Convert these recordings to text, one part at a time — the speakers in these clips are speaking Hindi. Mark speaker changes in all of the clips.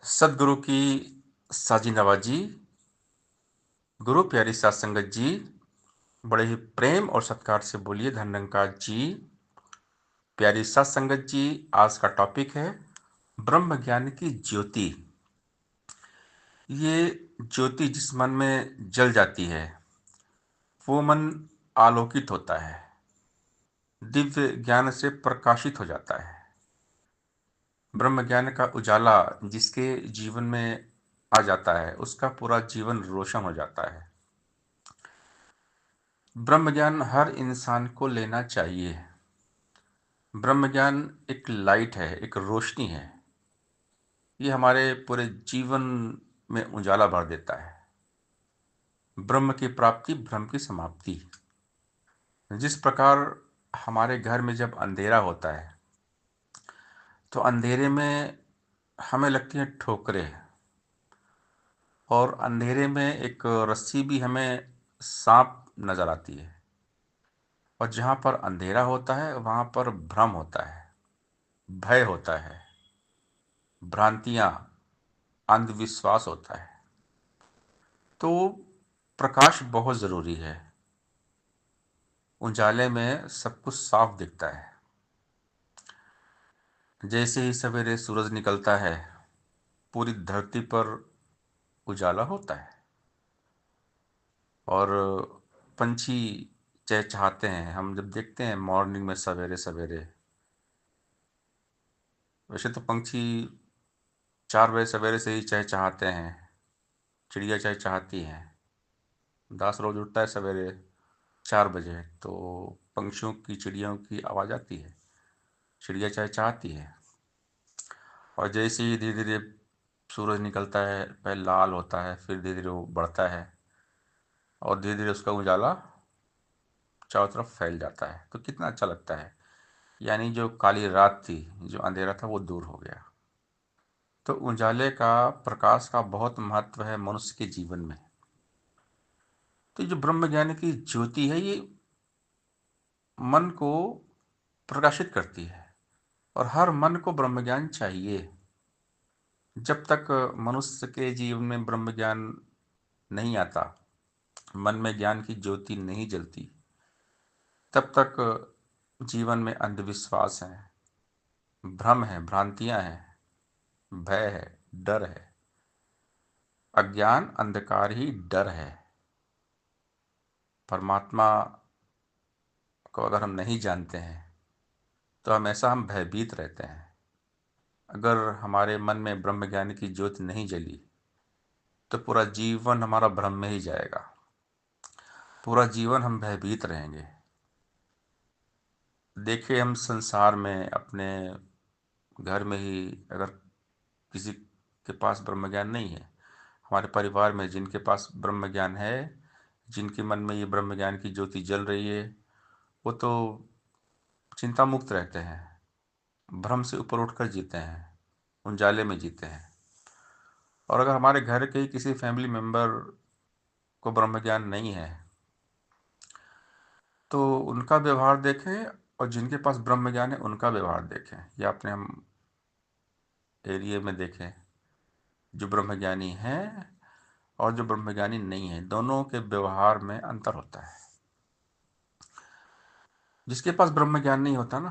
Speaker 1: सदगुरु की साजी नवाजी, गुरु प्यारी सात संगत जी, बड़े ही प्रेम और सत्कार से बोलिए धन जी। प्यारी सात संगत जी, आज का टॉपिक है ब्रह्म ज्ञान की ज्योति। ये ज्योति जिस मन में जल जाती है वो मन आलोकित होता है, दिव्य ज्ञान से प्रकाशित हो जाता है। ब्रह्म ज्ञान का उजाला जिसके जीवन में आ जाता है उसका पूरा जीवन रोशन हो जाता है। ब्रह्म ज्ञान हर इंसान को लेना चाहिए। ब्रह्म ज्ञान एक लाइट है, एक रोशनी है। ये हमारे पूरे जीवन में उजाला भर देता है। ब्रह्म की प्राप्ति, ब्रह्म की समाप्ति। जिस प्रकार हमारे घर में जब अंधेरा होता है तो अंधेरे में हमें लगती है ठोकरें, और अंधेरे में एक रस्सी भी हमें सांप नजर आती है। और जहाँ पर अंधेरा होता है वहाँ पर भ्रम होता है, भय होता है, भ्रांतियाँ, अंधविश्वास होता है। तो प्रकाश बहुत ज़रूरी है। उजाले में सब कुछ साफ दिखता है। जैसे ही सवेरे सूरज निकलता है पूरी धरती पर उजाला होता है, और पंछी चहचहाते हैं। हम जब देखते हैं मॉर्निंग में सवेरे सवेरे, वैसे तो पंछी 4 बजे सवेरे से ही चहचहाते हैं, चिड़िया चहचहाती हैं। दास रोज उठता है सवेरे 4 बजे तो पंछियों की, चिड़ियों की आवाज़ आती है, चिड़िया चहचहाती है। और जैसे ही धीरे धीरे सूरज निकलता है, पहले लाल होता है, फिर धीरे धीरे वो बढ़ता है, और धीरे धीरे उसका उजाला चारों तरफ फैल जाता है। तो कितना अच्छा लगता है। यानी जो काली रात थी, जो अंधेरा था, वो दूर हो गया। तो उजाले का, प्रकाश का बहुत महत्व है मनुष्य के जीवन में। तो जो ब्रह्म ज्ञान की ज्योति है ये मन को प्रकाशित करती है, और हर मन को ब्रह्म ज्ञान चाहिए। जब तक मनुष्य के जीवन में ब्रह्म ज्ञान नहीं आता, मन में ज्ञान की ज्योति नहीं जलती, तब तक जीवन में अंधविश्वास है, भ्रम है, भ्रांतियां हैं, भय है, डर है। अज्ञान, अंधकार ही डर है। परमात्मा को अगर हम नहीं जानते हैं तो हमेशा हम भयभीत रहते हैं। अगर हमारे मन में ब्रह्म ज्ञान की ज्योति नहीं जली तो पूरा जीवन हमारा भ्रम में ही जाएगा। पूरा जीवन हम भयभीत रहेंगे। देखिए, हम संसार में अपने घर में ही अगर किसी के पास ब्रह्म ज्ञान नहीं है, हमारे परिवार में जिनके पास ब्रह्म ज्ञान है, जिनके मन में ये ब्रह्म ज्ञान की ज्योति जल रही है, वो तो चिंता मुक्त रहते हैं, भ्रम से ऊपर उठकर जीते हैं, उजाले में जीते हैं। और अगर हमारे घर के ही किसी फैमिली मेंबर को ब्रह्म ज्ञान नहीं है तो उनका व्यवहार देखें, और जिनके पास ब्रह्म ज्ञान है उनका व्यवहार देखें, या अपने हम एरिया में देखें। जो ब्रह्मज्ञानी है और जो ब्रह्मज्ञानी नहीं है, दोनों के व्यवहार में अंतर होता है। जिसके पास ब्रह्म ज्ञान नहीं होता ना,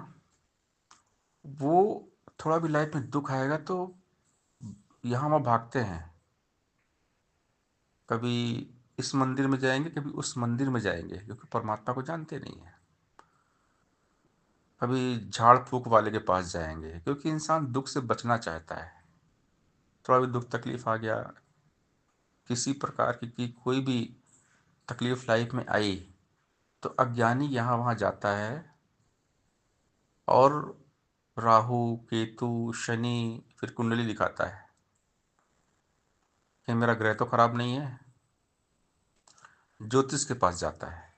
Speaker 1: वो थोड़ा भी लाइफ में दुख आएगा तो यहाँ वहाँ भागते हैं। कभी इस मंदिर में जाएंगे, कभी उस मंदिर में जाएंगे, क्योंकि परमात्मा को जानते नहीं है। कभी झाड़ फूक वाले के पास जाएंगे, क्योंकि इंसान दुख से बचना चाहता है। थोड़ा भी दुख तकलीफ आ गया, किसी प्रकार की कोई भी तकलीफ लाइफ में आई, तो अज्ञानी यहाँ वहाँ जाता है, और राहु, केतु, शनि फिर कुंडली दिखाता है कि मेरा ग्रह तो खराब नहीं है। ज्योतिष के पास जाता है,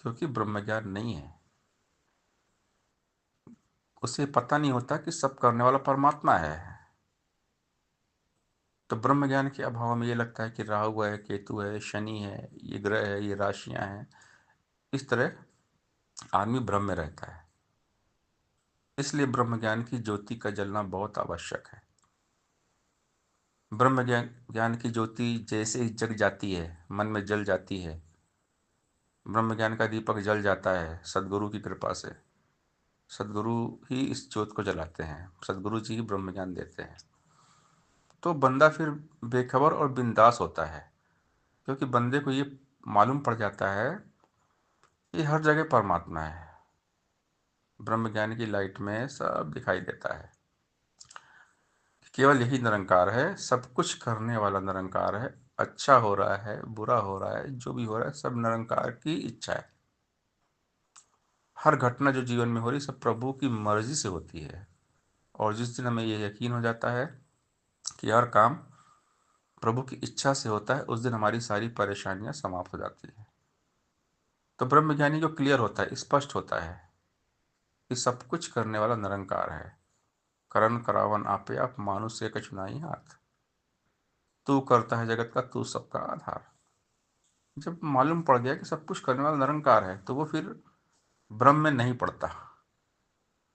Speaker 1: क्योंकि ब्रह्म ज्ञान नहीं है। उसे पता नहीं होता कि सब करने वाला परमात्मा है। तो ब्रह्म ज्ञान के अभाव में ये लगता है कि राहु है, केतु है, शनि है, ये ग्रह है, ये राशियां हैं। इस तरह आदमी भ्रम में रहता है। इसलिए ब्रह्म ज्ञान की ज्योति का जलना बहुत आवश्यक है। ब्रह्म ज्ञान ज्ञान की ज्योति जैसे ही जग जाती है, मन में जल जाती है, ब्रह्म ज्ञान का दीपक जल जाता है सदगुरु की कृपा से। सदगुरु ही इस ज्योत को जलाते हैं, सदगुरु जी ही ब्रह्म ज्ञान देते हैं। तो बंदा फिर बेखबर और बिंदास होता है, क्योंकि बंदे को ये मालूम पड़ जाता है कि हर जगह परमात्मा है। ब्रह्म ज्ञान की लाइट में सब दिखाई देता है। केवल यही निरंकार है, सब कुछ करने वाला निरंकार है। अच्छा हो रहा है, बुरा हो रहा है, जो भी हो रहा है, सब निरंकार की इच्छा है। हर घटना जो जीवन में हो रही सब प्रभु की मर्जी से होती है। और जिस दिन हमें यह यकीन हो जाता है कि हर काम प्रभु की इच्छा से होता है, उस दिन हमारी सारी परेशानियां समाप्त हो जाती हैं। तो ब्रह्मज्ञानी को क्लियर होता है, स्पष्ट होता है कि सब कुछ करने वाला निरंकार है। करन करावन आपे आप, मानुष से कछु नाई हाथ। तू करता है जगत का, तू सबका आधार। जब मालूम पड़ गया कि सब कुछ करने वाला निरंकार है, तो वो फिर भ्रम में नहीं पड़ता।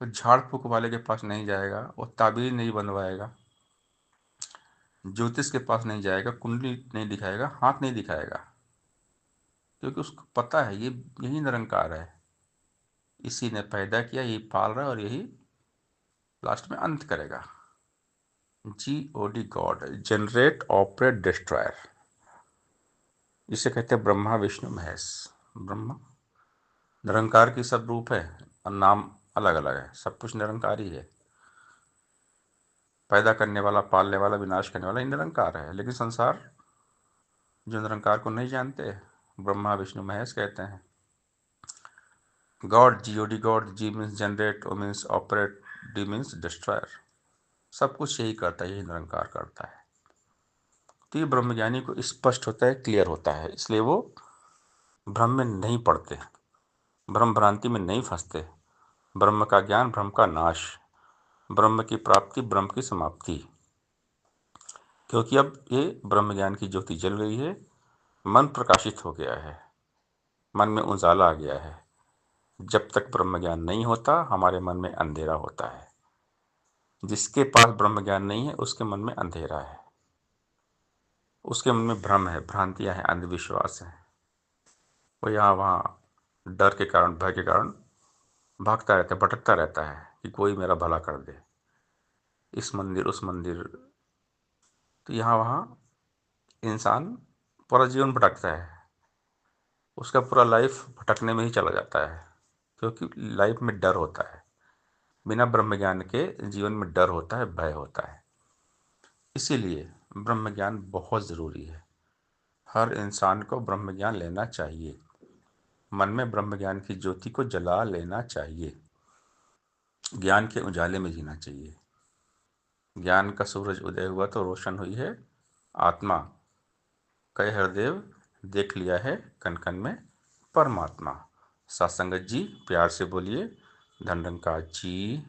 Speaker 1: तो झाड़ फूक वाले के पास नहीं जाएगा, वो ताबीर नहीं बनवाएगा, ज्योतिष के पास नहीं जाएगा, कुंडली नहीं दिखाएगा, हाथ नहीं दिखाएगा, क्योंकि उसको पता है ये यही निरंकार है। इसी ने पैदा किया, यही पाल रहा है, और यही लास्ट में अंत करेगा। GOD, God, generate operate destroyer. इसे कहते हैं ब्रह्मा विष्णु महेश। ब्रह्मा निरंकार की सब रूप है, और नाम अलग अलग है, सब कुछ निरंकार ही है। पैदा करने वाला, पालने वाला, विनाश करने वाला, ये निरंकार है। लेकिन संसार जो निरंकार को नहीं जानते, ब्रह्मा विष्णु महेश कहते हैं। God, GOD, God, G means generate, O means operate, D means destroyer. सब कुछ यही करता है, यही निरंकार करता है। तो ये ब्रह्मज्ञानी को स्पष्ट होता है, क्लियर होता है, इसलिए वो भ्रम में नहीं पड़ते, भ्रम भ्रांति में नहीं फंसते। ब्रह्म का ज्ञान, भ्रम का नाश, ब्रह्म की प्राप्ति, ब्रह्म की समाप्ति। क्योंकि अब ये ब्रह्म ज्ञान की ज्योति जल गई है, मन प्रकाशित हो गया है, मन में उजाला आ गया है। जब तक ब्रह्म ज्ञान नहीं होता, हमारे मन में अंधेरा होता है। जिसके पास ब्रह्म ज्ञान नहीं है, उसके मन में अंधेरा है, उसके मन में भ्रम है, भ्रांतियां हैं, अंधविश्वास है। वो यहाँ वहाँ डर के कारण, भय के कारण भागता रहता है, भटकता रहता है कि कोई मेरा भला कर दे, इस मंदिर उस मंदिर। तो यहाँ वहाँ इंसान पूरा जीवन भटकता है, उसका पूरा लाइफ भटकने में ही चला जाता है, क्योंकि लाइफ में डर होता है। बिना ब्रह्म ज्ञान के जीवन में डर होता है, भय होता है। इसीलिए ब्रह्म ज्ञान बहुत ज़रूरी है। हर इंसान को ब्रह्म ज्ञान लेना चाहिए, मन में ब्रह्म ज्ञान की ज्योति को जला लेना चाहिए, ज्ञान के उजाले में जीना चाहिए। ज्ञान का सूरज उदय हुआ तो रोशन हुई है आत्मा, कहे हरदेव देख लिया है कन कन में परमात्मा। सत्संगत जी प्यार से बोलिए, धन धन का जी।